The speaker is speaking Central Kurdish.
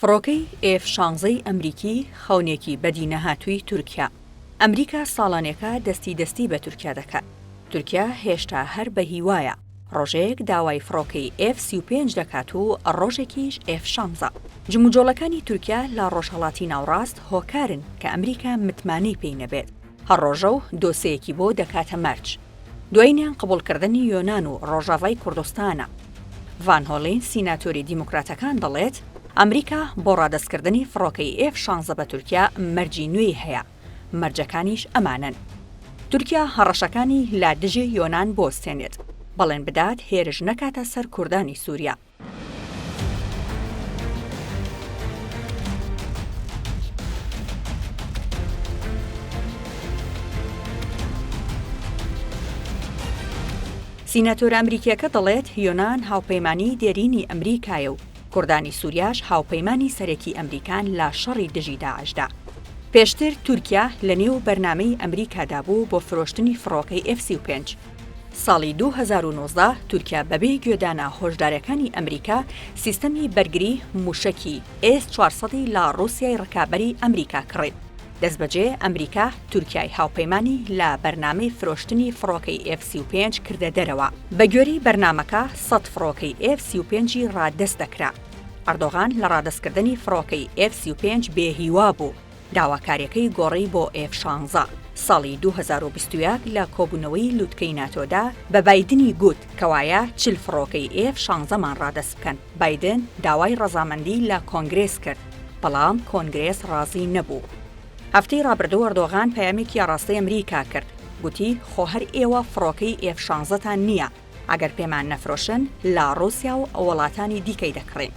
فڕۆکەی F-16 ئەمریکی خەونێکی بەدی نەهاتووی تورکیا. ئەمریکا ساڵانێکە دەستی بە تورکیا دەکات. تورکیا هێشتا هەر بە هیوایە ڕۆژێک داوای فڕۆکەی F-35 دەکات و ڕۆژێکیش F-16. جموجۆڵەکانی تورکیا لە ڕۆژهەڵاتی ناوڕاست هۆکارن کە ئەمریکا متمانەی پێی نەبێت. هەر ڕۆژە و دۆسەیەکی بۆ دەکاتە مەرج. دوایینیان قبوڵکردنی یۆنان و ڕۆژاوای کوردستانە. ڤان هۆڵین سیناتۆری دیموکراتەکان دەڵێت ئەمریکا بۆ ڕادەستکردنی فڕۆکەی F-16 بە تورکیا مەرجی نوێی هەیە. مەرجەکانیش ئەمانن. تورکیا هەڕەشەکانی لا دژی یۆنان بۆستێنێت، بەڵێن بدات هێرش نەکاتە سەر کوردانی سووریا. سیناتۆر ئەمریکیەکە دەڵێت یۆنان هاوپەیمانی دێرینی ئەمریکایە و کوردانی سووریاش هاوپەیمانی سەرەکی ئەمریکان لە شەڕی دژی داعشدا. پێشتر تورکیا لە نێو بەرنامەی ئەمریکادا بوو بۆ فرۆشتنی فڕۆکەی F-35. ساڵی 2019 تورکیا بەبێ گوێدانە هۆشداریەکانی ئەمریکا سیستەمی بەرگری موشەکی S-400 لە ڕووسیای ڕکابەری ئەمریکا کڕێت. دەستبەجێ ئەمریکا تورکیای هاوپەیمانی لە بەرنامەی فرۆشتنی فڕۆکەی F-35 کردە دەرەوە. بە گوێرەی بەرنامەکە 100 فڕۆکەی F-35 ڕادەست دەکرا. ئەردۆغان لە ڕادەستکردنی فڕۆکەی F-35 بێهیوا بوو. داواکاریەکەی گۆڕی بۆ F-16. ساڵی 2021 لە کۆبوونەوەی لووتکەی ناتۆدا بە بایدنی گوت کەوایە 40 فڕۆکەی F-16مان ڕادەست بکەن. بایدن داوای ڕەزامەندی لە کۆنگرێس کرد، بەڵام کۆنگرێس ڕازی نەبوو. هەفتەی ڕابردوو ئەردۆغان پەیامێکی ڕاستەی ئەمریکا کرد. گوتی خۆ هەر ئێوە فڕۆکەی F-16تان نییە، ئەگەر پێمان نەفرۆشن لە ڕووسیا و وڵاتانی دیکەی دەکڕین.